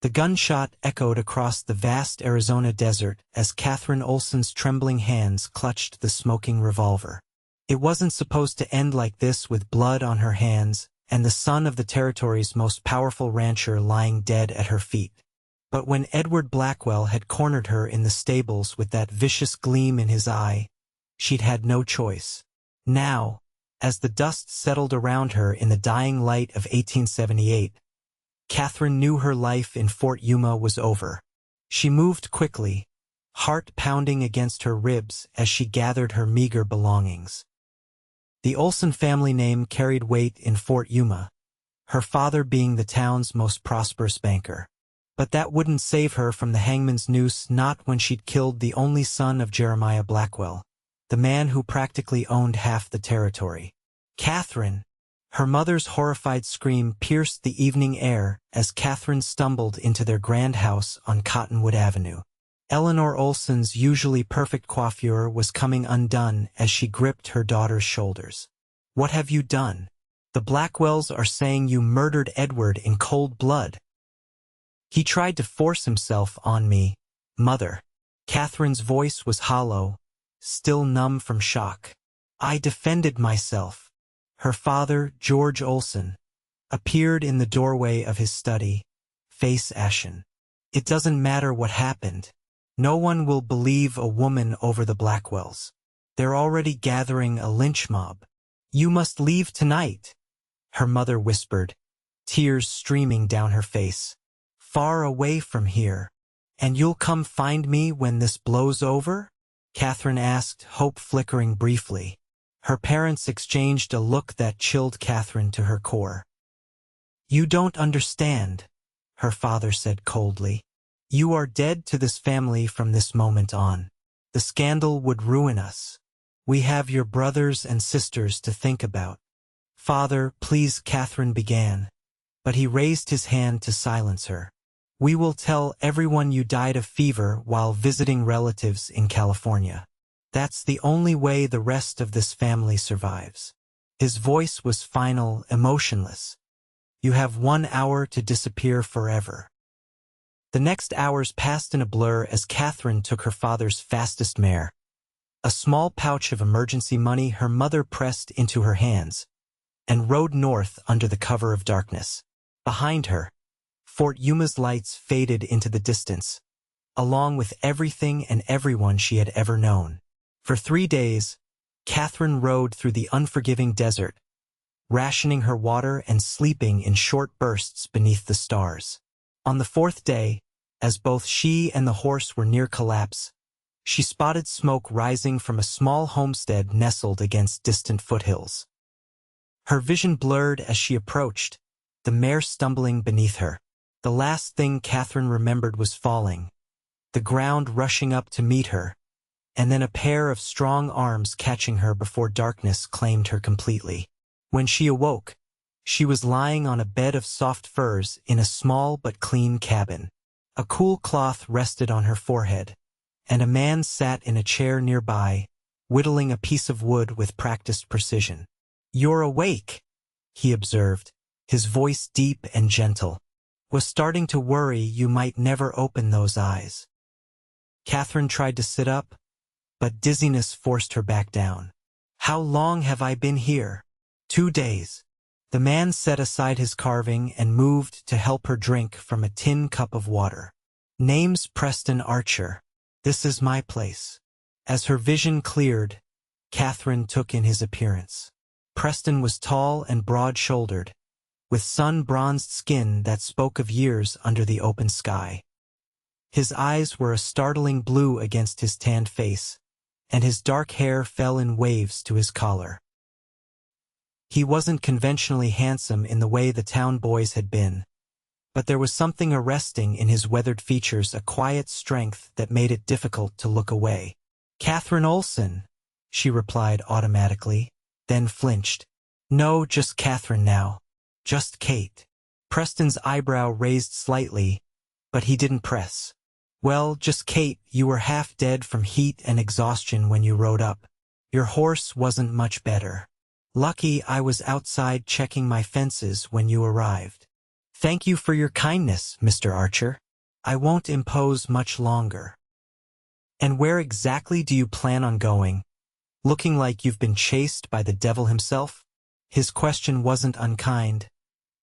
The gunshot echoed across the vast Arizona desert as Katherine Olsen's trembling hands clutched the smoking revolver. It wasn't supposed to end like this, with blood on her hands and the son of the territory's most powerful rancher lying dead at her feet. But when Edward Blackwell had cornered her in the stables with that vicious gleam in his eye, she'd had no choice. Now, as the dust settled around her in the dying light of 1878, Katherine knew her life in Fort Yuma was over. She moved quickly, heart pounding against her ribs as she gathered her meager belongings. The Olsen family name carried weight in Fort Yuma, her father being the town's most prosperous banker. But that wouldn't save her from the hangman's noose, not when she'd killed the only son of Jeremiah Blackwell, the man who practically owned half the territory. Katherine! Her mother's horrified scream pierced the evening air as Katherine stumbled into their grand house on Cottonwood Avenue. Eleanor Olsen's usually perfect coiffure was coming undone as she gripped her daughter's shoulders. "What have you done? The Blackwells are saying you murdered Edward in cold blood." "He tried to force himself on me, Mother." Katherine's voice was hollow, still numb from shock. "I defended myself." Her father, George Olsen, appeared in the doorway of his study, face ashen. "It doesn't matter what happened. No one will believe a woman over the Blackwells. They're already gathering a lynch mob. You must leave tonight," her mother whispered, tears streaming down her face. "Far away from here. And you'll come find me when this blows over?" Katherine asked, hope flickering briefly. Her parents exchanged a look that chilled Katherine to her core. "You don't understand," her father said coldly. "You are dead to this family from this moment on. The scandal would ruin us. We have your brothers and sisters to think about." "Father, please," Katherine began, but he raised his hand to silence her. "We will tell everyone you died of fever while visiting relatives in California. That's the only way the rest of this family survives." His voice was final, emotionless. "You have 1 hour to disappear forever." The next hours passed in a blur as Katherine took her father's fastest mare. A small pouch of emergency money her mother pressed into her hands, and rode north under the cover of darkness. Behind her, Fort Yuma's lights faded into the distance, along with everything and everyone she had ever known. For 3 days, Katherine rode through the unforgiving desert, rationing her water and sleeping in short bursts beneath the stars. On the 4th day, as both she and the horse were near collapse, she spotted smoke rising from a small homestead nestled against distant foothills. Her vision blurred as she approached, the mare stumbling beneath her. The last thing Katherine remembered was falling, the ground rushing up to meet her, and then a pair of strong arms catching her before darkness claimed her completely. When she awoke, she was lying on a bed of soft furs in a small but clean cabin. A cool cloth rested on her forehead, and a man sat in a chair nearby, whittling a piece of wood with practiced precision. "You're awake," he observed, his voice deep and gentle. "Was starting to worry you might never open those eyes." Katherine tried to sit up, but dizziness forced her back down. "How long have I been here?" "2 days." The man set aside his carving and moved to help her drink from a tin cup of water. "Name's Preston Archer. This is my place." As her vision cleared, Katherine took in his appearance. Preston was tall and broad-shouldered, with sun-bronzed skin that spoke of years under the open sky. His eyes were a startling blue against his tanned face, and his dark hair fell in waves to his collar. He wasn't conventionally handsome in the way the town boys had been, but there was something arresting in his weathered features, a quiet strength that made it difficult to look away. "Katherine Olsen," she replied automatically, then flinched. "No, just Katherine now. Just Kate." Preston's eyebrow raised slightly, but he didn't press. "Well, just Kate, you were half dead from heat and exhaustion when you rode up. Your horse wasn't much better. Lucky I was outside checking my fences when you arrived." "Thank you for your kindness, Mr. Archer. I won't impose much longer." "And where exactly do you plan on going? Looking like you've been chased by the devil himself?" His question wasn't unkind,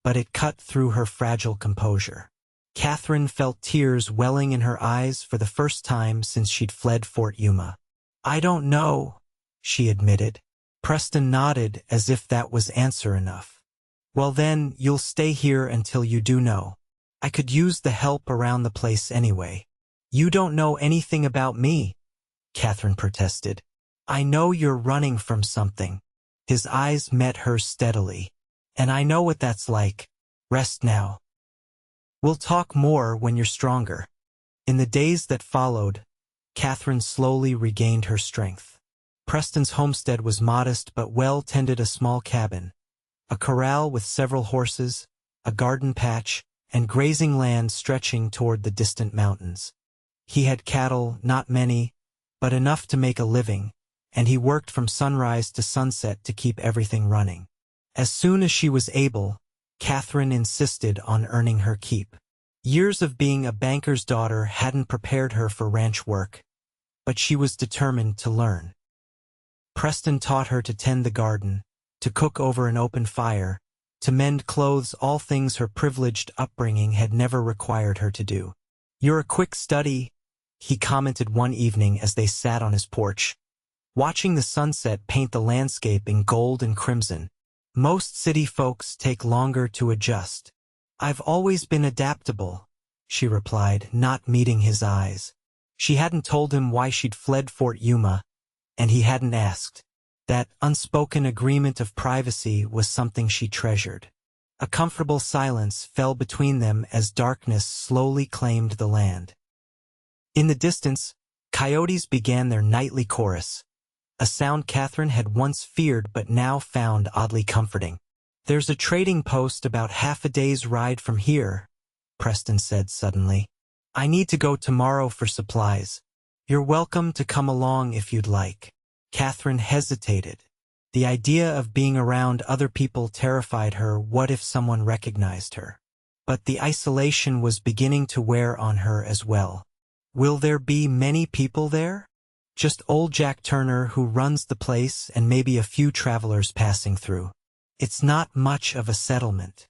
but it cut through her fragile composure. Katherine felt tears welling in her eyes for the first time since she'd fled Fort Yuma. "I don't know," she admitted. Preston nodded as if that was answer enough. "Well then, you'll stay here until you do know. I could use the help around the place anyway." "You don't know anything about me," Katherine protested. "I know you're running from something." His eyes met hers steadily. "And I know what that's like. Rest now. We'll talk more when you're stronger." In the days that followed, Katherine slowly regained her strength. Preston's homestead was modest but well-tended, a small cabin, a corral with several horses, a garden patch, and grazing land stretching toward the distant mountains. He had cattle, not many, but enough to make a living, and he worked from sunrise to sunset to keep everything running. As soon as she was able, Katherine insisted on earning her keep. Years of being a banker's daughter hadn't prepared her for ranch work, but she was determined to learn. Preston taught her to tend the garden, to cook over an open fire, to mend clothes, all things her privileged upbringing had never required her to do. "You're a quick study," he commented one evening as they sat on his porch, watching the sunset paint the landscape in gold and crimson. "Most city folks take longer to adjust." "I've always been adaptable," she replied, not meeting his eyes. She hadn't told him why she'd fled Fort Yuma, and he hadn't asked. That unspoken agreement of privacy was something she treasured. A comfortable silence fell between them as darkness slowly claimed the land. In the distance, coyotes began their nightly chorus, a sound Katherine had once feared but now found oddly comforting. "There's a trading post about half a day's ride from here," Preston said suddenly. "I need to go tomorrow for supplies. You're welcome to come along if you'd like." Katherine hesitated. The idea of being around other people terrified her. What if someone recognized her? But the isolation was beginning to wear on her as well. "Will there be many people there?" "Just old Jack Turner, who runs the place, and maybe a few travelers passing through. It's not much of a settlement."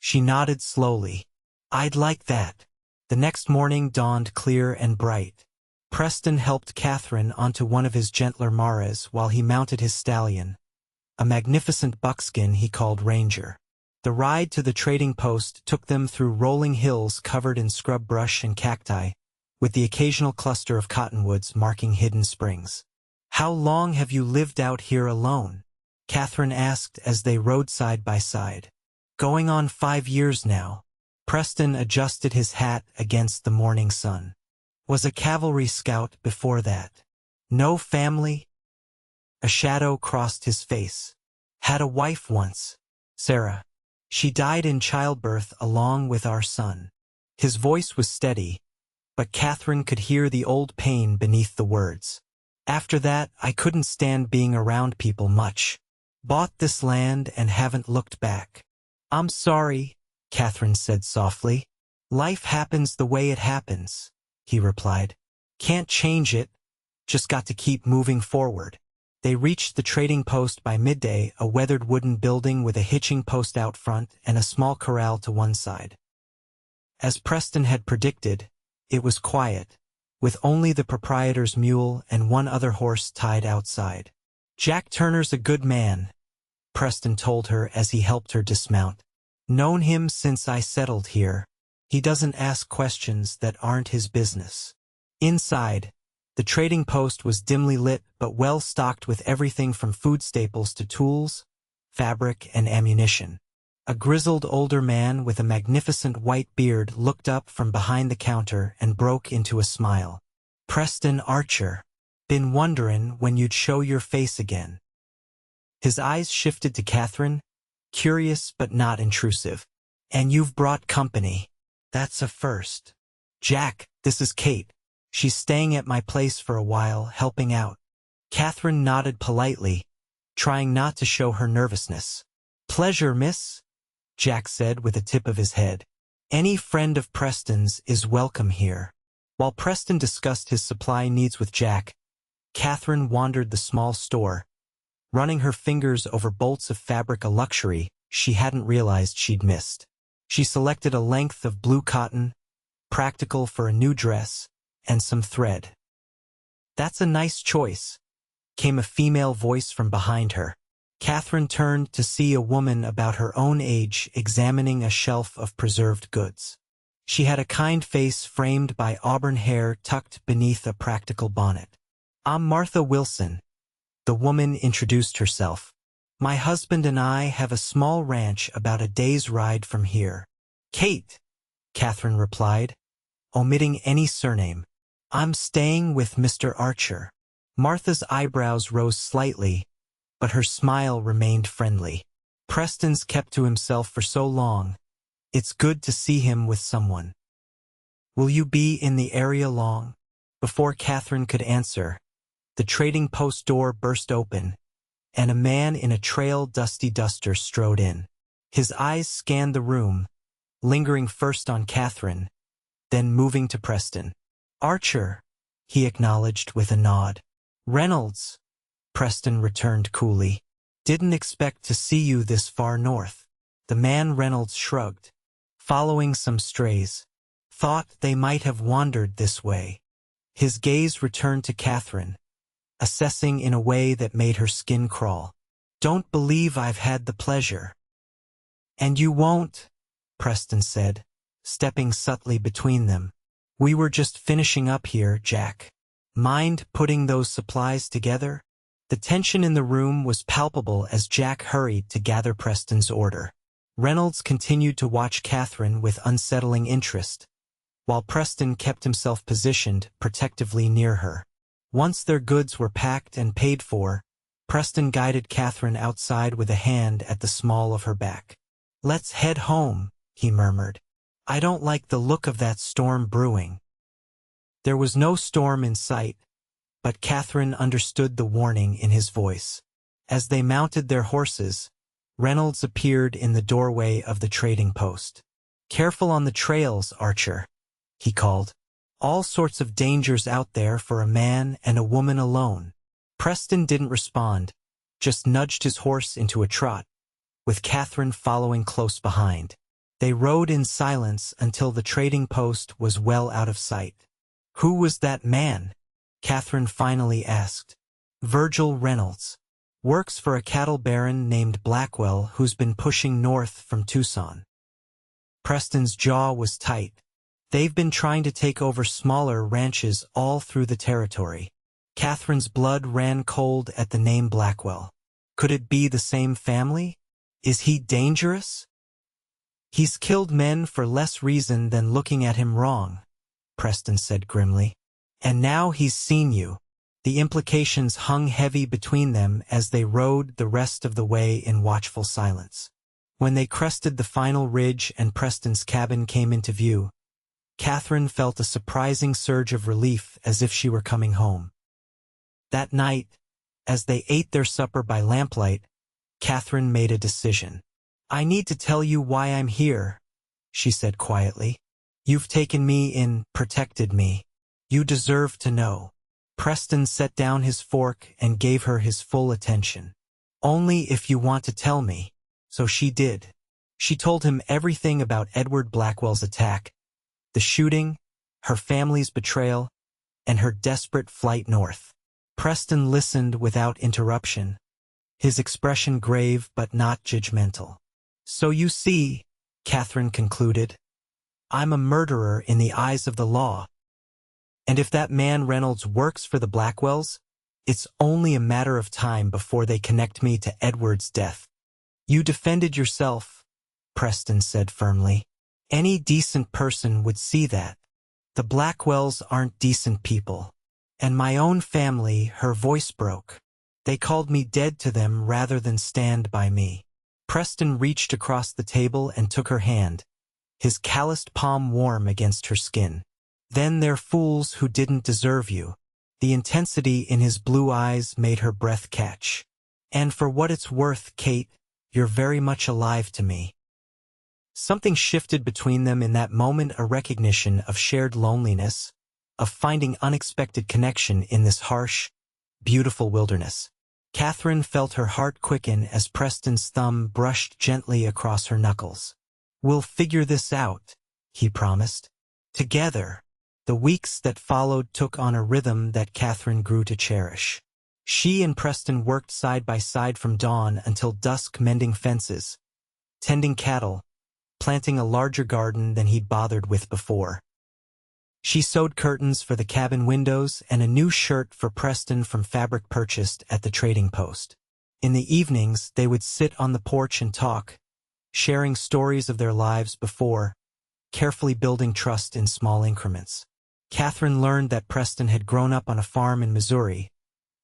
She nodded slowly. "I'd like that." The next morning dawned clear and bright. Preston helped Katherine onto one of his gentler mares while he mounted his stallion, a magnificent buckskin he called Ranger. The ride to the trading post took them through rolling hills covered in scrub brush and cacti, with the occasional cluster of cottonwoods marking hidden springs. "How long have you lived out here alone?" Katherine asked as they rode side by side. "Going on 5 years now." Preston adjusted his hat against the morning sun. "Was a cavalry scout before that." "No family?" A shadow crossed his face. "Had a wife once, Sarah. She died in childbirth along with our son." His voice was steady, but Katherine could hear the old pain beneath the words. "After that, I couldn't stand being around people much. Bought this land and haven't looked back." "I'm sorry," Katherine said softly. "Life happens the way it happens," he replied. "Can't change it, just got to keep moving forward." They reached the trading post by midday, a weathered wooden building with a hitching post out front and a small corral to one side. As Preston had predicted, it was quiet, with only the proprietor's mule and one other horse tied outside. "Jack Turner's a good man," Preston told her as he helped her dismount. "Known him since I settled here. He doesn't ask questions that aren't his business." Inside, the trading post was dimly lit but well stocked with everything from food staples to tools, fabric, and ammunition. A grizzled older man with a magnificent white beard looked up from behind the counter and broke into a smile. "Preston Archer. Been wondering when you'd show your face again." His eyes shifted to Katherine, curious but not intrusive. "And you've brought company. That's a first." "Jack, this is Kate. She's staying at my place for a while, helping out." Katherine nodded politely, trying not to show her nervousness. "Pleasure, miss." Jack said with a tip of his head. Any friend of Preston's is welcome here. While Preston discussed his supply needs with Jack, Katherine wandered the small store, running her fingers over bolts of fabric, a luxury she hadn't realized she'd missed. She selected a length of blue cotton, practical for a new dress, and some thread. "That's a nice choice," came a female voice from behind her. Katherine turned to see a woman about her own age examining a shelf of preserved goods. She had a kind face framed by auburn hair tucked beneath a practical bonnet. "I'm Martha Wilson," the woman introduced herself. "My husband and I have a small ranch about a day's ride from here." "Kate," Katherine replied, omitting any surname. "I'm staying with Mr. Archer." Martha's eyebrows rose slightly, but her smile remained friendly. "Preston's kept to himself for so long. It's good to see him with someone." "Will you be in the area long?" Before Katherine could answer, the trading post door burst open, and a man in a trail dusty duster strode in. His eyes scanned the room, lingering first on Katherine, then moving to Preston. "Archer," he acknowledged with a nod. "Reynolds," Preston returned coolly. "Didn't expect to see you this far north." The man Reynolds shrugged. "Following some strays. Thought they might have wandered this way." His gaze returned to Katherine, assessing in a way that made her skin crawl. "Don't believe I've had the pleasure." "And you won't," Preston said, stepping subtly between them. "We were just finishing up here, Jack. Mind putting those supplies together?" The tension in the room was palpable as Jack hurried to gather Preston's order. Reynolds continued to watch Katherine with unsettling interest, while Preston kept himself positioned protectively near her. Once their goods were packed and paid for, Preston guided Katherine outside with a hand at the small of her back. "Let's head home," he murmured. "I don't like the look of that storm brewing." There was no storm in sight, but Katherine understood the warning in his voice. As they mounted their horses, Reynolds appeared in the doorway of the trading post. "Careful on the trails, Archer," he called. "All sorts of dangers out there for a man and a woman alone." Preston didn't respond, just nudged his horse into a trot, with Katherine following close behind. They rode in silence until the trading post was well out of sight. "Who was that man?" Katherine finally asked. "Virgil Reynolds. Works for a cattle baron named Blackwell who's been pushing north from Tucson." Preston's jaw was tight. "They've been trying to take over smaller ranches all through the territory." Katherine's blood ran cold at the name Blackwell. Could it be the same family? "Is he dangerous?" "He's killed men for less reason than looking at him wrong," Preston said grimly. "And now he's seen you." The implications hung heavy between them as they rode the rest of the way in watchful silence. When they crested the final ridge and Preston's cabin came into view, Katherine felt a surprising surge of relief, as if she were coming home. That night, as they ate their supper by lamplight, Katherine made a decision. "I need to tell you why I'm here," she said quietly. "You've taken me in, protected me. You deserve to know." Preston set down his fork and gave her his full attention. "Only if you want to tell me." So she did. She told him everything about Edward Blackwell's attack, the shooting, her family's betrayal, and her desperate flight north. Preston listened without interruption, his expression grave but not judgmental. "So you see," Katherine concluded, "I'm a murderer in the eyes of the law. And if that man Reynolds works for the Blackwells, it's only a matter of time before they connect me to Edward's death." "You defended yourself," Preston said firmly. "Any decent person would see that. The Blackwells aren't decent people. And my own family," her voice broke. "They called me dead to them rather than stand by me." Preston reached across the table and took her hand, his calloused palm warm against her skin. "Then they're fools who didn't deserve you." The intensity in his blue eyes made her breath catch. "And for what it's worth, Kate, you're very much alive to me." Something shifted between them in that moment, a recognition of shared loneliness, of finding unexpected connection in this harsh, beautiful wilderness. Katherine felt her heart quicken as Preston's thumb brushed gently across her knuckles. "We'll figure this out," he promised. Together. The weeks that followed took on a rhythm that Katherine grew to cherish. She and Preston worked side by side from dawn until dusk, mending fences, tending cattle, planting a larger garden than he'd bothered with before. She sewed curtains for the cabin windows and a new shirt for Preston from fabric purchased at the trading post. In the evenings, they would sit on the porch and talk, sharing stories of their lives before, carefully building trust in small increments. Katherine learned that Preston had grown up on a farm in Missouri,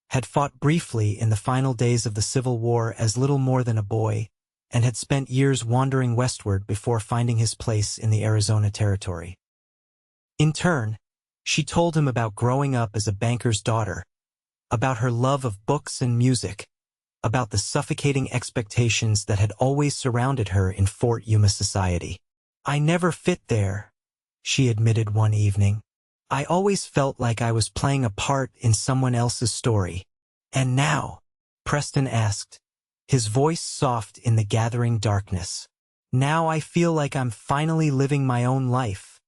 had fought briefly in the final days of the Civil War as little more than a boy, and had spent years wandering westward before finding his place in the Arizona Territory. In turn, she told him about growing up as a banker's daughter, about her love of books and music, about the suffocating expectations that had always surrounded her in Fort Yuma society. "I never fit there," she admitted one evening. "I always felt like I was playing a part in someone else's story." "And now?" Preston asked, his voice soft in the gathering darkness. "Now I feel like I'm finally living my own life,"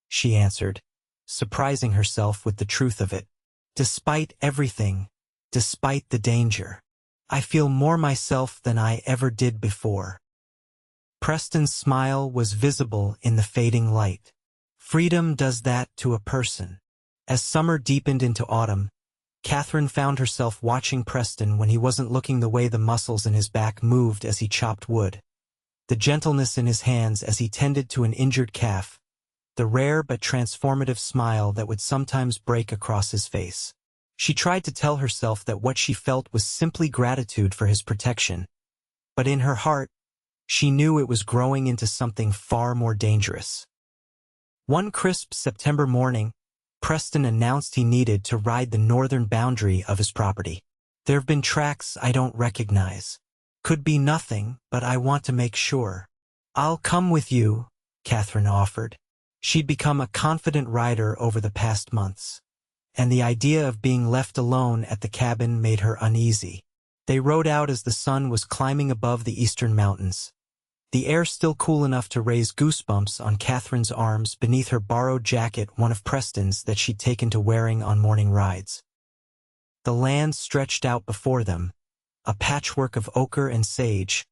she answered, surprising herself with the truth of it. "Despite everything, despite the danger, I feel more myself than I ever did before." Preston's smile was visible in the fading light. Freedom does that to a person. As summer deepened into autumn, Katherine found herself watching Preston when he wasn't looking, the way the muscles in his back moved as he chopped wood, the gentleness in his hands as he tended to an injured calf, the rare but transformative smile that would sometimes break across his face. She tried to tell herself that what she felt was simply gratitude for his protection, but in her heart, she knew it was growing into something far more dangerous. One crisp September morning, Preston announced he needed to ride the northern boundary of his property. "There've been tracks I don't recognize. Could be nothing, but I want to make sure." "I'll come with you," Katherine offered. She'd become a confident rider over the past months, and the idea of being left alone at the cabin made her uneasy. They rode out as the sun was climbing above the eastern mountains, the air still cool enough to raise goosebumps on Katherine's arms beneath her borrowed jacket, one of Preston's that she'd taken to wearing on morning rides. The land stretched out before them, a patchwork of ochre and sage,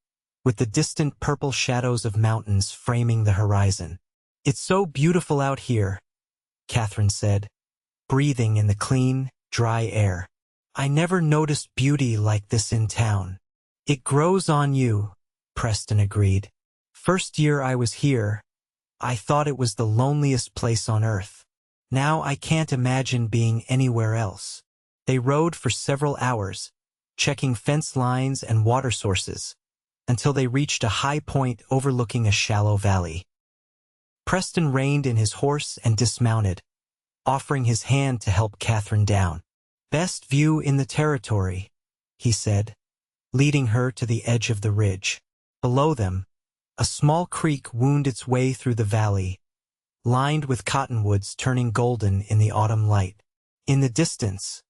with the distant purple shadows of mountains framing the horizon. "It's so beautiful out here," Katherine said, breathing in the clean, dry air. "I never noticed beauty like this in town." "It grows on you," Preston agreed. "First year I was here, I thought it was the loneliest place on earth. Now I can't imagine being anywhere else." They rode for several hours, checking fence lines and water sources, until they reached a high point overlooking a shallow valley. Preston reined in his horse and dismounted, offering his hand to help Katherine down. "Best view in the territory," he said, leading her to the edge of the ridge. Below them, a small creek wound its way through the valley, lined with cottonwoods turning golden in the autumn light. In the distance,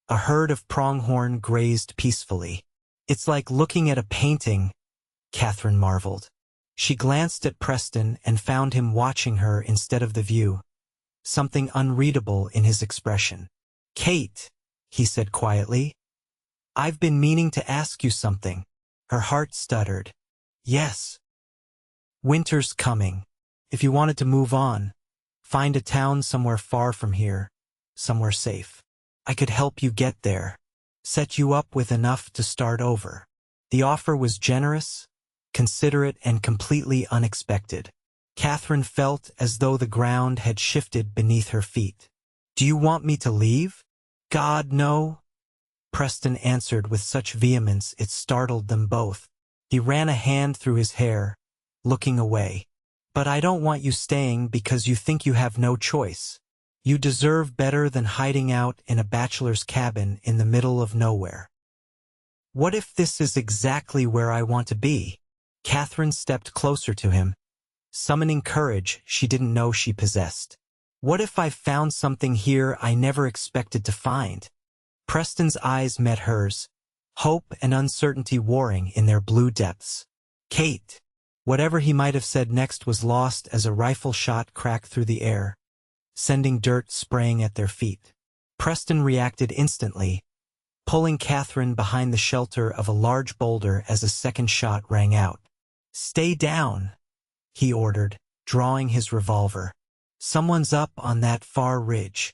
a herd of pronghorn grazed peacefully. "It's like looking at a painting," Katherine marveled. She glanced at Preston and found him watching her instead of the view, something unreadable in his expression. "Kate," he said quietly, "I've been meaning to ask you something." Her heart stuttered. "Yes." "Winter's coming. If you wanted to move on, find a town somewhere far from here, somewhere safe, I could help you get there, set you up with enough to start over." The offer was generous, considerate, and completely unexpected. Katherine felt as though the ground had shifted beneath her feet. "Do you want me to leave?" "God, no," Preston answered with such vehemence it startled them both. He ran a hand through his hair, looking away. "But I don't want you staying because you think you have no choice. You deserve better than hiding out in a bachelor's cabin in the middle of nowhere." "What if this is exactly where I want to be?" Katherine stepped closer to him, summoning courage she didn't know she possessed. What if I found something here I never expected to find? Preston's eyes met hers, hope and uncertainty warring in their blue depths. Kate. Whatever he might have said next was lost as a rifle shot cracked through the air, sending dirt spraying at their feet. Preston reacted instantly, pulling Katherine behind the shelter of a large boulder as a second shot rang out. "Stay down," he ordered, drawing his revolver. "Someone's up on that far ridge."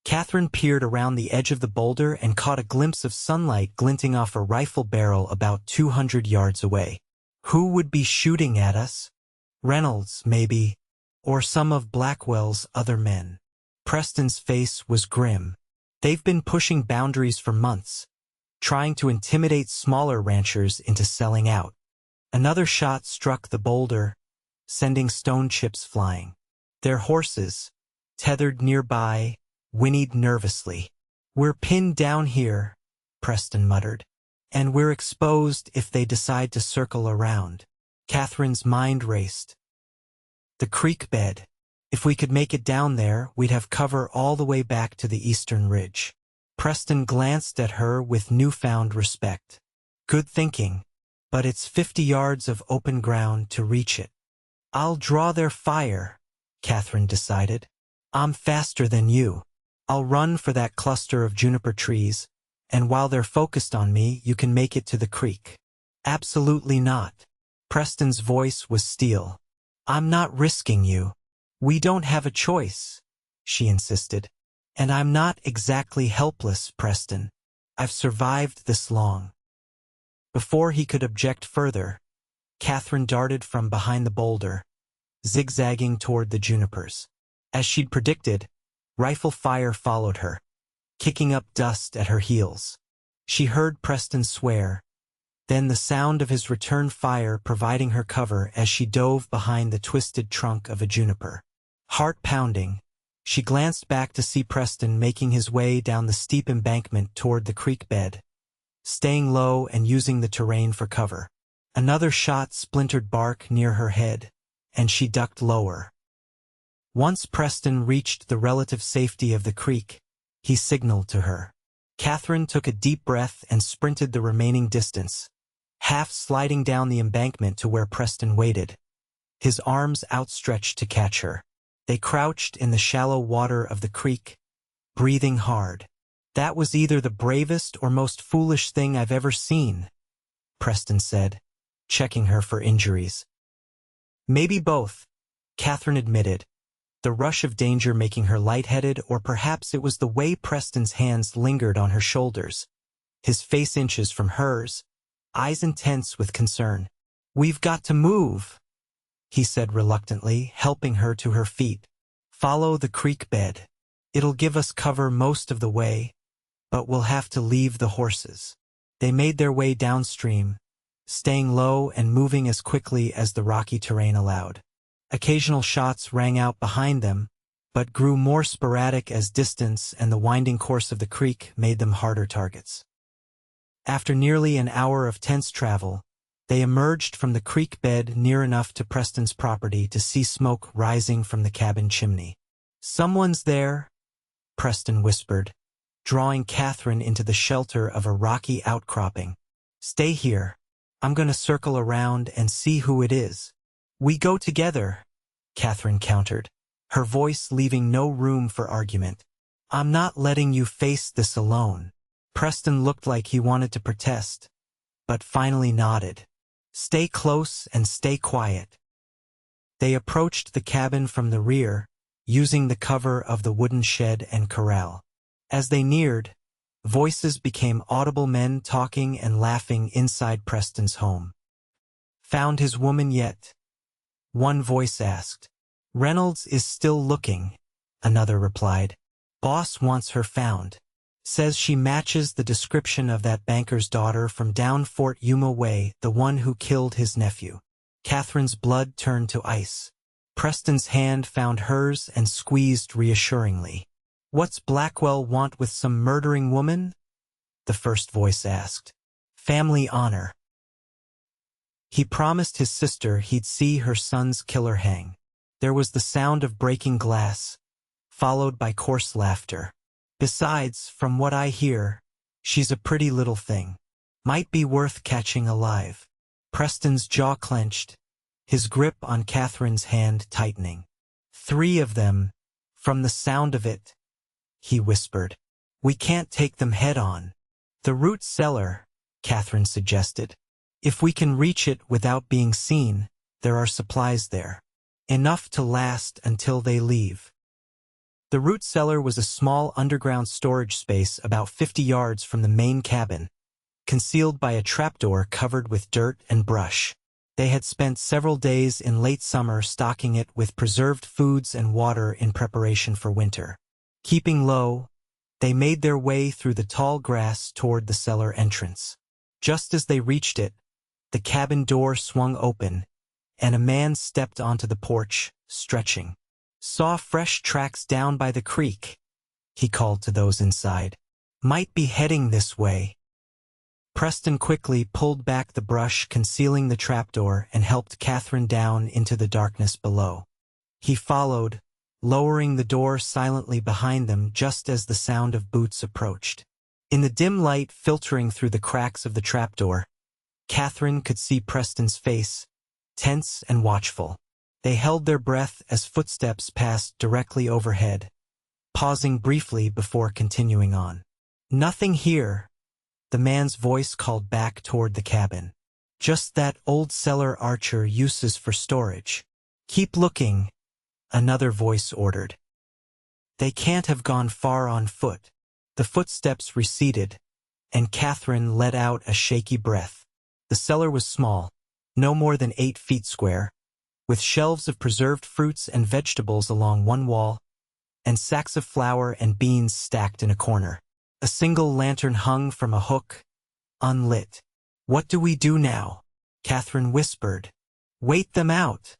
Katherine peered around the edge of the boulder and caught a glimpse of sunlight glinting off a rifle barrel about 200 yards away. Who would be shooting at us? Reynolds, maybe, or some of Blackwell's other men. Preston's face was grim. They've been pushing boundaries for months, trying to intimidate smaller ranchers into selling out. Another shot struck the boulder, sending stone chips flying. Their horses, tethered nearby, whinnied nervously. "We're pinned down here," Preston muttered. "And we're exposed if they decide to circle around." Katherine's mind raced. The creek bed. If we could make it down there, we'd have cover all the way back to the eastern ridge. Preston glanced at her with newfound respect. "Good thinking, but it's 50 yards of open ground to reach it." "I'll draw their fire," Katherine decided. "I'm faster than you. I'll run for that cluster of juniper trees, and while they're focused on me, you can make it to the creek." "Absolutely not." Preston's voice was steel. "I'm not risking you. We don't have a choice," she insisted. "And I'm not exactly helpless, Preston. I've survived this long." Before he could object further, Katherine darted from behind the boulder, zigzagging toward the junipers. As she'd predicted, rifle fire followed her, kicking up dust at her heels. She heard Preston swear, then the sound of his return fire providing her cover as she dove behind the twisted trunk of a juniper. Heart pounding, she glanced back to see Preston making his way down the steep embankment toward the creek bed, staying low and using the terrain for cover. Another shot splintered bark near her head, and she ducked lower. Once Preston reached the relative safety of the creek, he signaled to her. Katherine took a deep breath and sprinted the remaining distance, half sliding down the embankment to where Preston waited, his arms outstretched to catch her. They crouched in the shallow water of the creek, breathing hard. "That was either the bravest or most foolish thing I've ever seen," Preston said, checking her for injuries. "Maybe both," Katherine admitted, the rush of danger making her lightheaded, or perhaps it was the way Preston's hands lingered on her shoulders, his face inches from hers, eyes intense with concern. "We've got to move," he said reluctantly, helping her to her feet. "Follow the creek bed. It'll give us cover most of the way, but we'll have to leave the horses." They made their way downstream, staying low and moving as quickly as the rocky terrain allowed. Occasional shots rang out behind them, but grew more sporadic as distance and the winding course of the creek made them harder targets. After nearly an hour of tense travel, they emerged from the creek bed near enough to Preston's property to see smoke rising from the cabin chimney. "Someone's there," Preston whispered, drawing Katherine into the shelter of a rocky outcropping. "Stay here. I'm going to circle around and see who it is." "We go together," Katherine countered, her voice leaving no room for argument. "I'm not letting you face this alone." Preston looked like he wanted to protest, but finally nodded. "Stay close and stay quiet." They approached the cabin from the rear, using the cover of the wooden shed and corral. As they neared, voices became audible, men talking and laughing inside Preston's home. "Found his woman yet?" one voice asked. "Reynolds is still looking," another replied. "Boss wants her found. Says she matches the description of that banker's daughter from down Fort Yuma way, the one who killed his nephew." Katherine's blood turned to ice. Preston's hand found hers and squeezed reassuringly. "What's Blackwell want with some murdering woman?" the first voice asked. "Family honor." He promised his sister he'd see her son's killer hang. There was the sound of breaking glass, followed by coarse laughter. Besides, from what I hear, she's a pretty little thing. Might be worth catching alive. Preston's jaw clenched, his grip on Catherine's hand tightening. 3 of them, from the sound of it, he whispered. We can't take them head on. The root cellar, Katherine suggested. If we can reach it without being seen, there are supplies there. Enough to last until they leave. The root cellar was a small underground storage space about 50 yards from the main cabin, concealed by a trapdoor covered with dirt and brush. They had spent several days in late summer stocking it with preserved foods and water in preparation for winter. Keeping low, they made their way through the tall grass toward the cellar entrance. Just as they reached it, the cabin door swung open, and a man stepped onto the porch, stretching. Saw fresh tracks down by the creek, he called to those inside. Might be heading this way. Preston quickly pulled back the brush concealing the trapdoor and helped Katherine down into the darkness below. He followed, lowering the door silently behind them just as the sound of boots approached. In the dim light filtering through the cracks of the trapdoor, Katherine could see Preston's face, tense and watchful. They held their breath as footsteps passed directly overhead, pausing briefly before continuing on. Nothing here, the man's voice called back toward the cabin. Just that old cellar Archer uses for storage. Keep looking, another voice ordered. They can't have gone far on foot. The footsteps receded, and Katherine let out a shaky breath. The cellar was small, no more than 8 feet square, with shelves of preserved fruits and vegetables along one wall, and sacks of flour and beans stacked in a corner. A single lantern hung from a hook, unlit. What do we do now? Katherine whispered. Wait them out,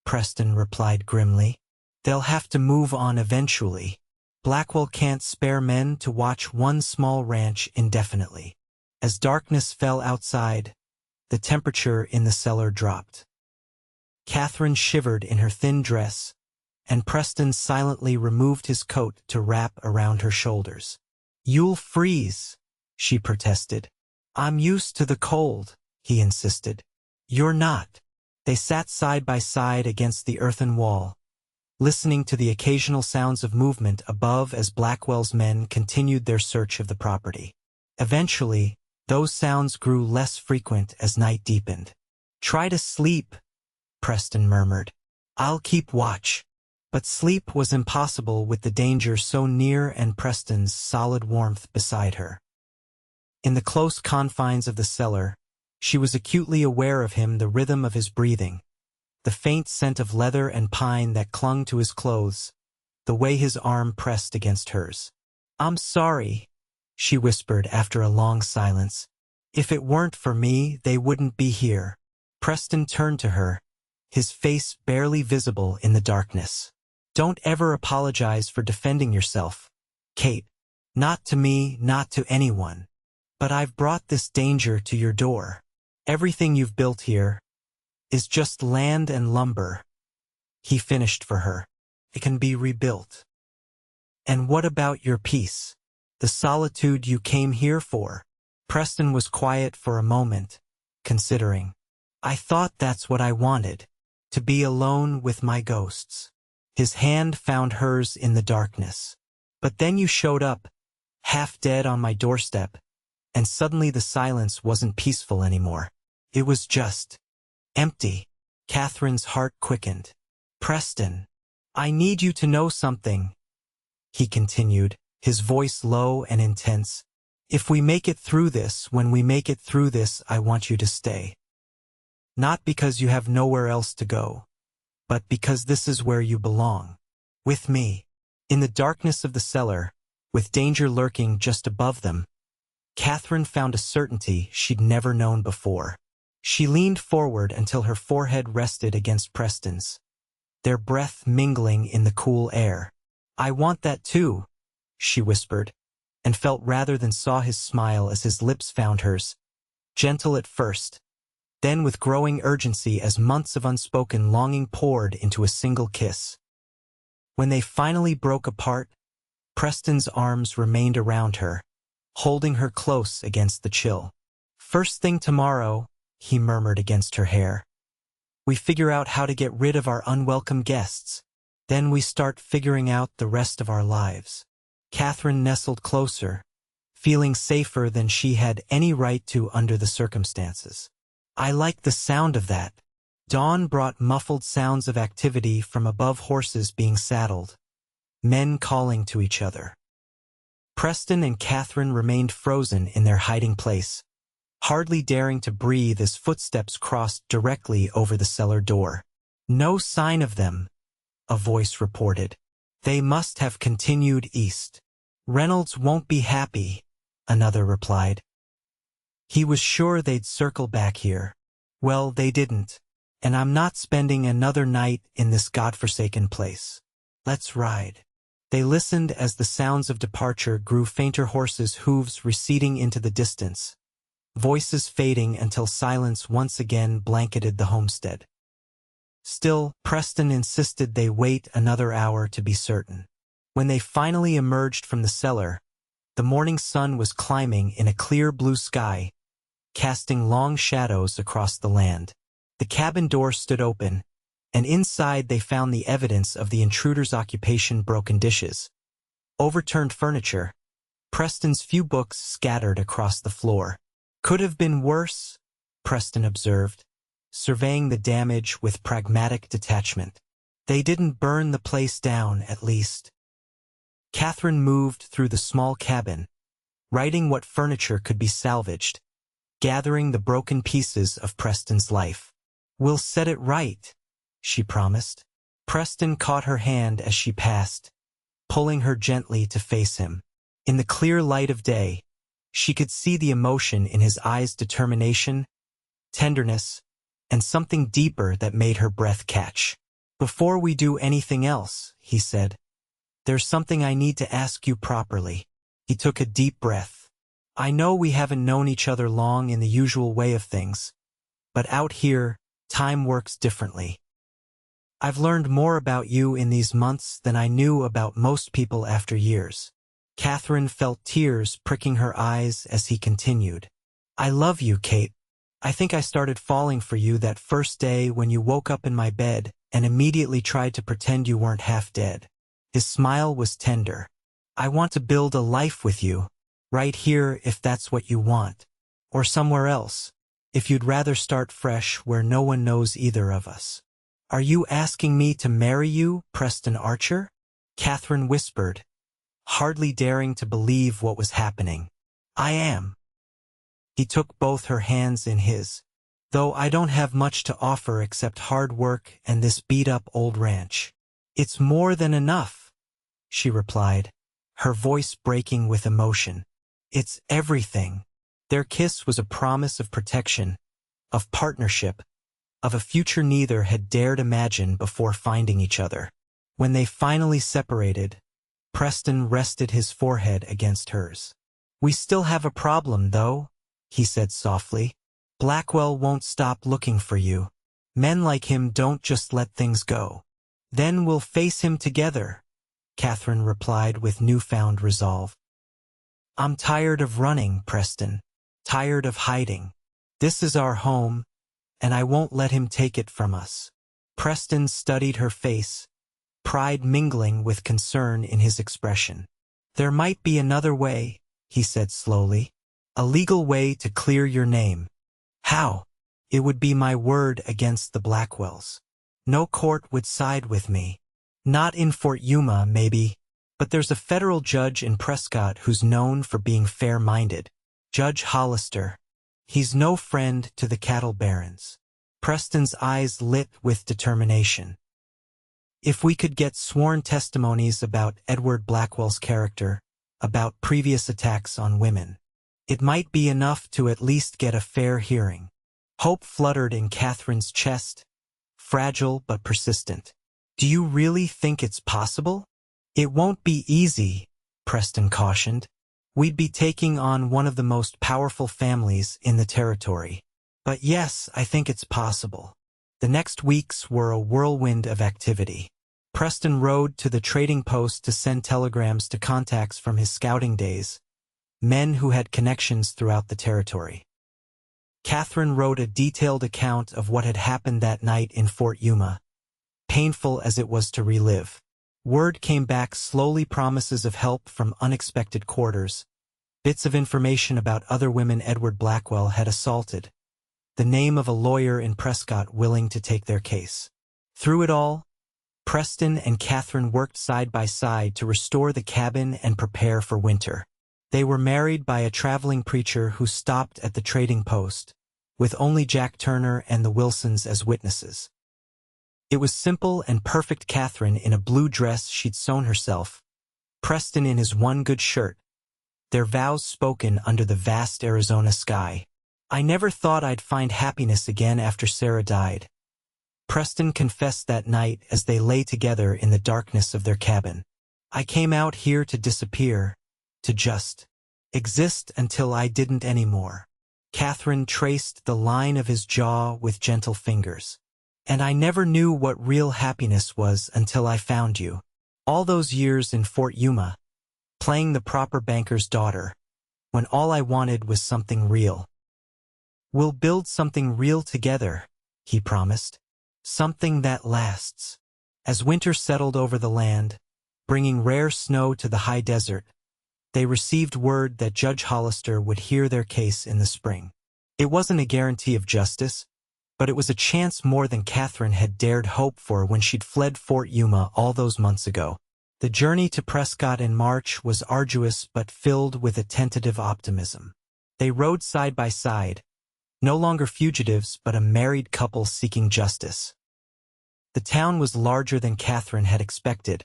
Preston replied grimly. They'll have to move on eventually. Blackwell can't spare men to watch one small ranch indefinitely. As darkness fell outside, the temperature in the cellar dropped. Katherine shivered in her thin dress, and Preston silently removed his coat to wrap around her shoulders. You'll freeze, she protested. I'm used to the cold, he insisted. You're not. They sat side by side against the earthen wall, listening to the occasional sounds of movement above as Blackwell's men continued their search of the property. Eventually, those sounds grew less frequent as night deepened. Try to sleep, Preston murmured. I'll keep watch. But sleep was impossible with the danger so near and Preston's solid warmth beside her. In the close confines of the cellar, she was acutely aware of him, the rhythm of his breathing, the faint scent of leather and pine that clung to his clothes, the way his arm pressed against hers. I'm sorry, she whispered after a long silence. If it weren't for me, they wouldn't be here. Preston turned to her, his face barely visible in the darkness. Don't ever apologize for defending yourself, Kate. Not to me, not to anyone. But I've brought this danger to your door. Everything you've built here is just land and lumber. He finished for her. It can be rebuilt. And what about your peace? The solitude you came here for? Preston was quiet for a moment, considering. I thought that's what I wanted, to be alone with my ghosts. His hand found hers in the darkness. But then you showed up, half dead on my doorstep, and suddenly the silence wasn't peaceful anymore. It was just empty. Katherine's heart quickened. Preston, I need you to know something, he continued, his voice low and intense. If we make it through this, when we make it through this, I want you to stay. Not because you have nowhere else to go, but because this is where you belong. With me. In the darkness of the cellar, with danger lurking just above them, Katherine found a certainty she'd never known before. She leaned forward until her forehead rested against Preston's, their breath mingling in the cool air. I want that too, she whispered, and felt rather than saw his smile as his lips found hers, gentle at first, then with growing urgency as months of unspoken longing poured into a single kiss. When they finally broke apart, Preston's arms remained around her, holding her close against the chill. "First thing tomorrow," he murmured against her hair, "we figure out how to get rid of our unwelcome guests. Then we start figuring out the rest of our lives." Katherine nestled closer, feeling safer than she had any right to under the circumstances. "I like the sound of that." Dawn brought muffled sounds of activity from above, horses being saddled, men calling to each other. Preston and Katherine remained frozen in their hiding place, hardly daring to breathe as footsteps crossed directly over the cellar door. "No sign of them," a voice reported. "They must have continued east." "Reynolds won't be happy," another replied. "He was sure they'd circle back here." "Well, they didn't, and I'm not spending another night in this godforsaken place. Let's ride." They listened as the sounds of departure grew fainter, horses' hooves receding into the distance, voices fading until silence once again blanketed the homestead. Still, Preston insisted they wait another hour to be certain. When they finally emerged from the cellar, the morning sun was climbing in a clear blue sky, casting long shadows across the land. The cabin door stood open, and inside they found the evidence of the intruder's occupation: broken dishes, overturned furniture, Preston's few books scattered across the floor. "Could have been worse," Preston observed, surveying the damage with pragmatic detachment. "They didn't burn the place down, at least." Katherine moved through the small cabin, righting what furniture could be salvaged, gathering the broken pieces of Preston's life. "We'll set it right," she promised. Preston caught her hand as she passed, pulling her gently to face him. In the clear light of day, she could see the emotion in his eyes: determination, tenderness, and something deeper that made her breath catch. "Before we do anything else," he said, "there's something I need to ask you properly." He took a deep breath. "I know we haven't known each other long in the usual way of things, but out here, time works differently. I've learned more about you in these months than I knew about most people after years." Katherine felt tears pricking her eyes as he continued. "I love you, Kate. I think I started falling for you that first day when you woke up in my bed and immediately tried to pretend you weren't half dead." His smile was tender. "I want to build a life with you, right here if that's what you want, or somewhere else, if you'd rather start fresh where no one knows either of us." "Are you asking me to marry you, Preston Archer?" Katherine whispered, hardly daring to believe what was happening. "I am." He took both her hands in his. "Though I don't have much to offer except hard work and this beat-up old ranch." "It's more than enough," she replied, her voice breaking with emotion. "It's everything." Their kiss was a promise of protection, of partnership, of a future neither had dared imagine before finding each other. When they finally separated, Preston rested his forehead against hers. "We still have a problem, though," he said softly. "Blackwell won't stop looking for you. Men like him don't just let things go." "Then we'll face him together," Katherine replied with newfound resolve. "I'm tired of running, Preston. Tired of hiding. This is our home, and I won't let him take it from us." Preston studied her face, pride mingling with concern in his expression. "There might be another way," he said slowly. "A legal way to clear your name." "How?" "It would be my word against the Blackwells. No court would side with me. Not in Fort Yuma, maybe, but there's a federal judge in Prescott who's known for being fair-minded. Judge Hollister. He's no friend to the cattle barons." Preston's eyes lit with determination. "If we could get sworn testimonies about Edward Blackwell's character, about previous attacks on women, it might be enough to at least get a fair hearing." Hope fluttered in Katherine's chest, fragile but persistent. "Do you really think it's possible?" "It won't be easy," Preston cautioned. "We'd be taking on one of the most powerful families in the territory. But yes, I think it's possible. The next weeks were a whirlwind of activity. Preston rode to the trading post to send telegrams to contacts from his scouting days, men who had connections throughout the territory. Katherine wrote a detailed account of what had happened that night in Fort Yuma, painful as it was to relive. Word came back slowly, promises of help from unexpected quarters, bits of information about other women Edward Blackwell had assaulted, the name of a lawyer in Prescott willing to take their case. Through it all, Preston and Katherine worked side by side to restore the cabin and prepare for winter. They were married by a traveling preacher who stopped at the trading post, with only Jack Turner and the Wilsons as witnesses. It was simple and perfect. Katherine in a blue dress she'd sewn herself, Preston in his one good shirt, their vows spoken under the vast Arizona sky. "I never thought I'd find happiness again after Sarah died," Preston confessed that night as they lay together in the darkness of their cabin. "I came out here to disappear, to just exist until I didn't anymore." Katherine traced the line of his jaw with gentle fingers. "And I never knew what real happiness was until I found you. All those years in Fort Yuma, playing the proper banker's daughter, when all I wanted was something real." "We'll build something real together," he promised. "Something that lasts." As winter settled over the land, bringing rare snow to the high desert, they received word that Judge Hollister would hear their case in the spring. It wasn't a guarantee of justice, but it was a chance more than Katherine had dared hope for when she'd fled Fort Yuma all those months ago. The journey to Prescott in March was arduous but filled with a tentative optimism. They rode side by side, no longer fugitives but a married couple seeking justice. The town was larger than Katherine had expected,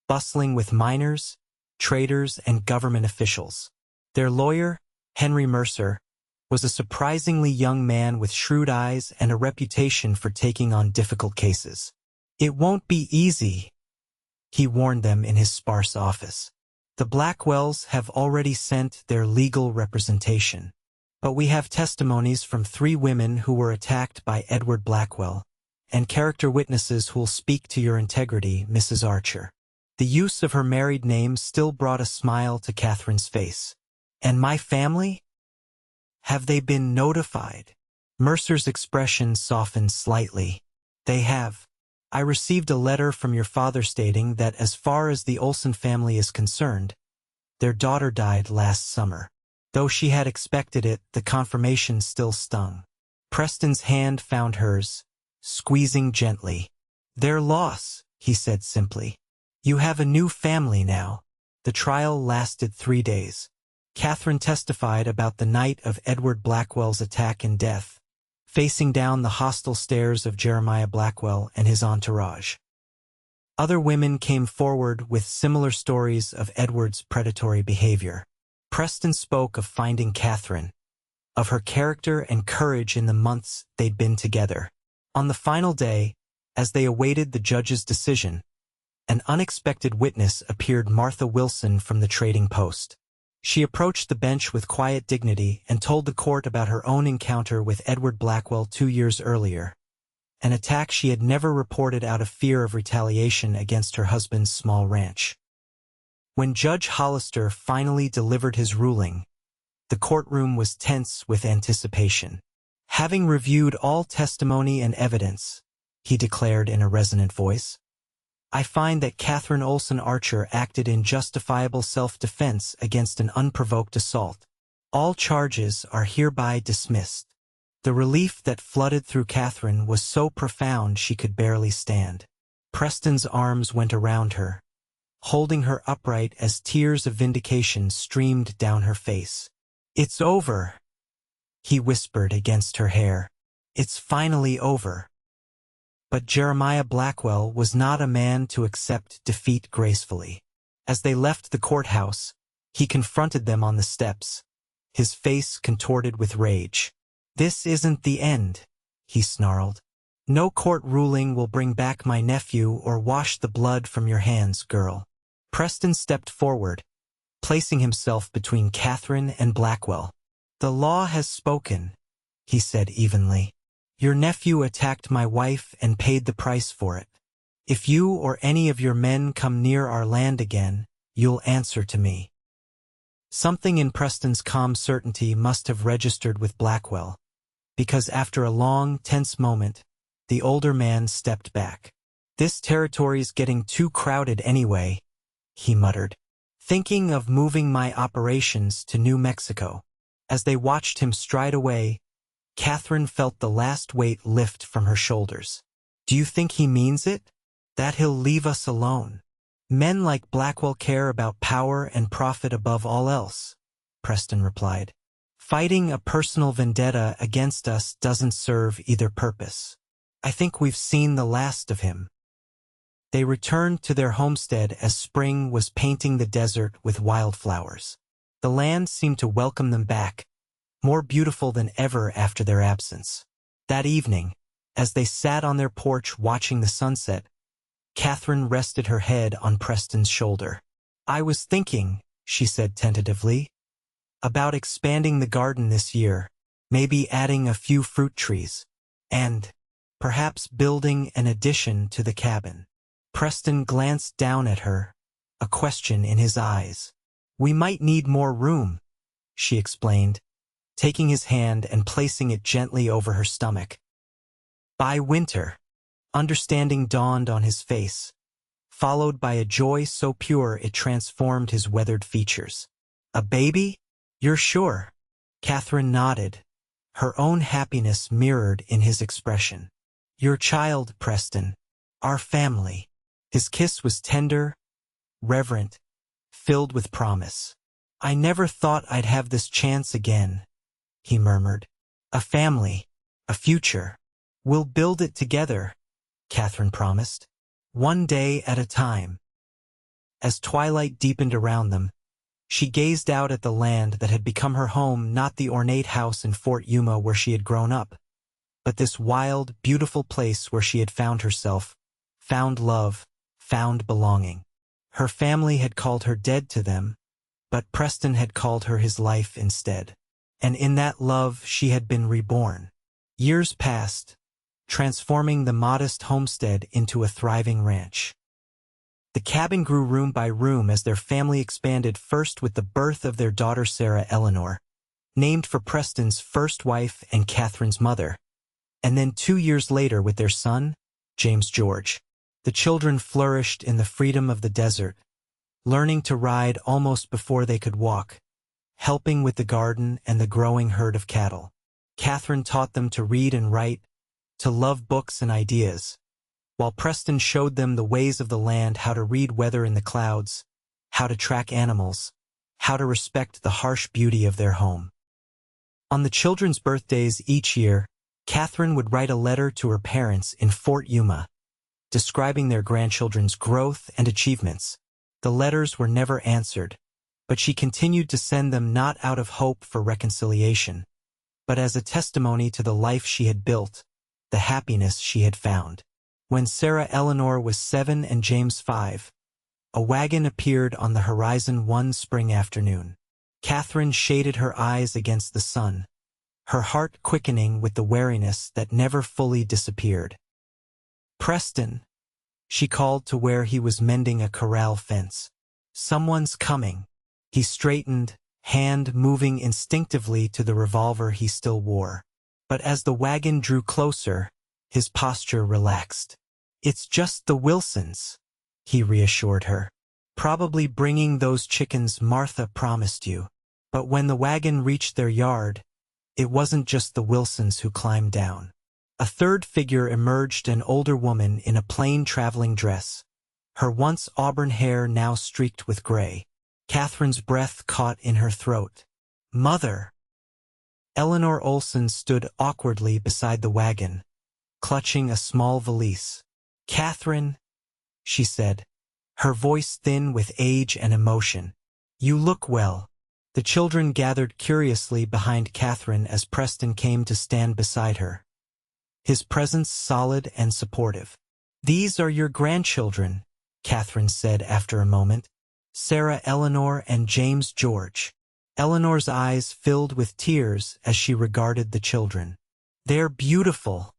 bustling with miners, traders, and government officials. Their lawyer, Henry Mercer, was a surprisingly young man with shrewd eyes and a reputation for taking on difficult cases. "It won't be easy," he warned them in his sparse office. "The Blackwells have already sent their legal representation. But we have testimonies from 3 women who were attacked by Edward Blackwell, and character witnesses who'll speak to your integrity, Mrs. Archer." The use of her married name still brought a smile to Katherine's face. "And my family? Have they been notified?" Mercer's expression softened slightly. "They have. I received a letter from your father stating that as far as the Olsen family is concerned, their daughter died last summer." Though she had expected it, the confirmation still stung. Preston's hand found hers, squeezing gently. "Their loss," he said simply. "You have a new family now." The trial lasted 3 days. Katherine testified about the night of Edward Blackwell's attack and death, facing down the hostile stares of Jeremiah Blackwell and his entourage. Other women came forward with similar stories of Edward's predatory behavior. Preston spoke of finding Katherine, of her character and courage in the months they'd been together. On the final day, as they awaited the judge's decision, an unexpected witness appeared. Martha Wilson from the trading post. She approached the bench with quiet dignity and told the court about her own encounter with Edward Blackwell 2 years earlier, an attack she had never reported out of fear of retaliation against her husband's small ranch. When Judge Hollister finally delivered his ruling, the courtroom was tense with anticipation. "Having reviewed all testimony and evidence," he declared in a resonant voice, "I find that Katherine Olsen Archer acted in justifiable self-defense against an unprovoked assault. All charges are hereby dismissed." The relief that flooded through Katherine was so profound she could barely stand. Preston's arms went around her, holding her upright as tears of vindication streamed down her face. "It's over," he whispered against her hair. "It's finally over." But Jeremiah Blackwell was not a man to accept defeat gracefully. As they left the courthouse, he confronted them on the steps, his face contorted with rage. "This isn't the end," he snarled. "No court ruling will bring back my nephew or wash the blood from your hands, girl." Preston stepped forward, placing himself between Katherine and Blackwell. "The law has spoken," he said evenly. Your nephew attacked my wife and paid the price for it. If you or any of your men come near our land again, you'll answer to me. Something in Preston's calm certainty must have registered with Blackwell, because after a long, tense moment, the older man stepped back. This territory's getting too crowded anyway, he muttered. Thinking of moving my operations to New Mexico. As they watched him stride away, Katherine felt the last weight lift from her shoulders. Do you think he means it? That he'll leave us alone? Men like Blackwell care about power and profit above all else, Preston replied. Fighting a personal vendetta against us doesn't serve either purpose. I think we've seen the last of him. They returned to their homestead as spring was painting the desert with wildflowers. The land seemed to welcome them back, more beautiful than ever after their absence. That evening, as they sat on their porch watching the sunset, Katherine rested her head on Preston's shoulder. I was thinking, she said tentatively, about expanding the garden this year, maybe adding a few fruit trees, and perhaps building an addition to the cabin. Preston glanced down at her, a question in his eyes. We might need more room, she explained, taking his hand and placing it gently over her stomach. By winter, understanding dawned on his face, followed by a joy so pure it transformed his weathered features. A baby? You're sure? Katherine nodded, her own happiness mirrored in his expression. Your child, Preston. Our family. His kiss was tender, reverent, filled with promise. I never thought I'd have this chance again, he murmured. A family, a future. We'll build it together, Katherine promised. One day at a time. As twilight deepened around them, she gazed out at the land that had become her home, not the ornate house in Fort Yuma where she had grown up, but this wild, beautiful place where she had found herself, found love, found belonging. Her family had called her dead to them, but Preston had called her his life instead. And in that love she had been reborn. Years passed, transforming the modest homestead into a thriving ranch. The cabin grew room by room as their family expanded, first with the birth of their daughter Sarah Eleanor, named for Preston's first wife and Katherine's mother, and then 2 years later with their son, James George. The children flourished in the freedom of the desert, learning to ride almost before they could walk, helping with the garden and the growing herd of cattle. Katherine taught them to read and write, to love books and ideas, while Preston showed them the ways of the land, how to read weather in the clouds, how to track animals, how to respect the harsh beauty of their home. On the children's birthdays each year, Katherine would write a letter to her parents in Fort Yuma, describing their grandchildren's growth and achievements. The letters were never answered, but she continued to send them not out of hope for reconciliation, but as a testimony to the life she had built, the happiness she had found. When Sarah Eleanor was 7 and James 5, a wagon appeared on the horizon one spring afternoon. Katherine shaded her eyes against the sun, her heart quickening with the wariness that never fully disappeared. Preston, she called to where he was mending a corral fence. Someone's coming. He straightened, hand moving instinctively to the revolver he still wore. But as the wagon drew closer, his posture relaxed. It's just the Wilsons, he reassured her. Probably bringing those chickens Martha promised you. But when the wagon reached their yard, it wasn't just the Wilsons who climbed down. A third figure emerged, an older woman in a plain traveling dress, her once auburn hair now streaked with gray. Katherine's breath caught in her throat. Mother! Eleanor Olsen stood awkwardly beside the wagon, clutching a small valise. Katherine, she said, her voice thin with age and emotion. You look well. The children gathered curiously behind Katherine as Preston came to stand beside her, his presence solid and supportive. These are your grandchildren, Katherine said after a moment. Sarah Eleanor and James George. Eleanor's eyes filled with tears as she regarded the children. "They're beautiful,"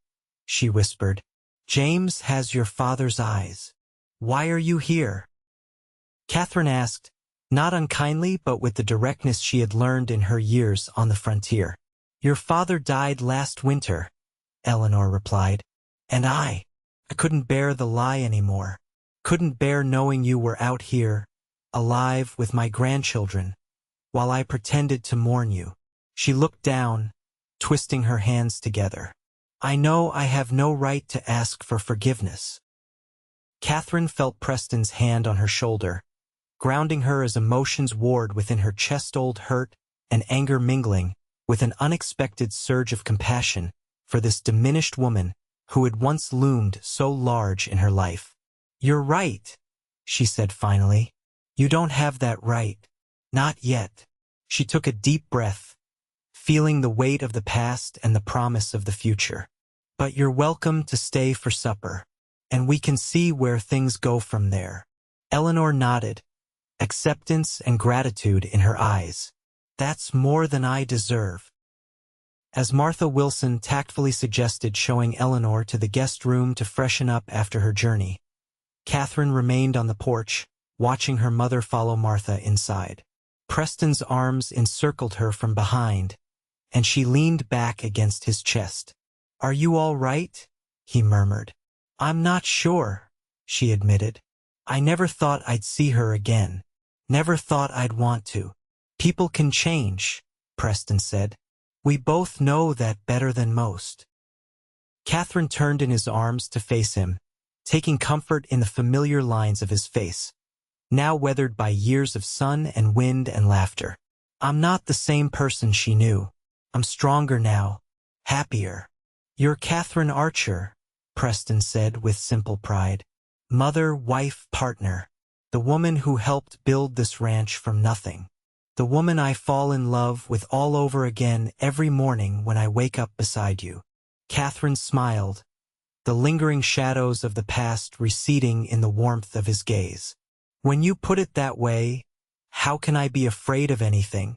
she whispered. "James has your father's eyes. Why are you here?" Katherine asked, not unkindly but with the directness she had learned in her years on the frontier. "Your father died last winter," Eleanor replied. "And I couldn't bear the lie anymore. Couldn't bear knowing you were out here, alive with my grandchildren, while I pretended to mourn you." She looked down, twisting her hands together. "I know I have no right to ask for forgiveness." Katherine felt Preston's hand on her shoulder, grounding her as emotions warred within her chest, old hurt and anger mingling with an unexpected surge of compassion for this diminished woman who had once loomed so large in her life. "You're right," she said finally. "You don't have that right. Not yet." She took a deep breath, feeling the weight of the past and the promise of the future. "But you're welcome to stay for supper, and we can see where things go from there." Eleanor nodded, acceptance and gratitude in her eyes. "That's more than I deserve." As Martha Wilson tactfully suggested showing Eleanor to the guest room to freshen up after her journey, Katherine remained on the porch, watching her mother follow Martha inside. Preston's arms encircled her from behind, and she leaned back against his chest. "Are you all right?" he murmured. "I'm not sure," she admitted. "I never thought I'd see her again. Never thought I'd want to." "People can change," Preston said. "We both know that better than most." Katherine turned in his arms to face him, taking comfort in the familiar lines of his face, now weathered by years of sun and wind and laughter. "I'm not the same person she knew. I'm stronger now, happier." "You're Katherine Archer," Preston said with simple pride. "Mother, wife, partner. The woman who helped build this ranch from nothing. The woman I fall in love with all over again every morning when I wake up beside you." Katherine smiled, the lingering shadows of the past receding in the warmth of his gaze. "When you put it that way, how can I be afraid of anything?"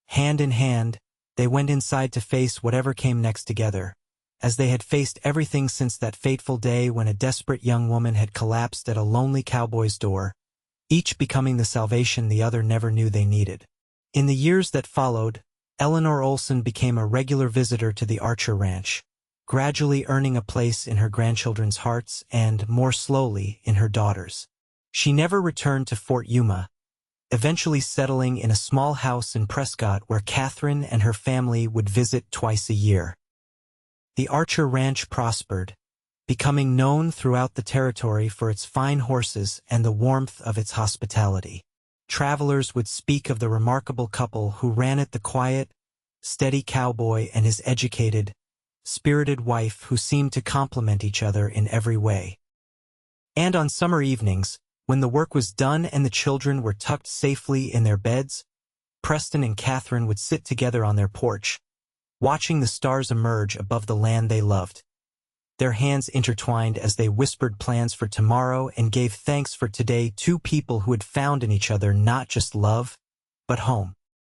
Hand in hand, they went inside to face whatever came next together, as they had faced everything since that fateful day when a desperate young woman had collapsed at a lonely cowboy's door, each becoming the salvation the other never knew they needed. In the years that followed, Eleanor Olsen became a regular visitor to the Archer Ranch, gradually earning a place in her grandchildren's hearts and, more slowly, in her daughters'. She never returned to Fort Yuma, eventually settling in a small house in Prescott where Katherine and her family would visit twice a year. The Archer Ranch prospered, becoming known throughout the territory for its fine horses and the warmth of its hospitality. Travelers would speak of the remarkable couple who ran it, the quiet, steady cowboy and his educated, spirited wife who seemed to complement each other in every way. And on summer evenings, when the work was done and the children were tucked safely in their beds, Preston and Katherine would sit together on their porch, watching the stars emerge above the land they loved. Their hands intertwined as they whispered plans for tomorrow and gave thanks for today, two people who had found in each other not just love, but home.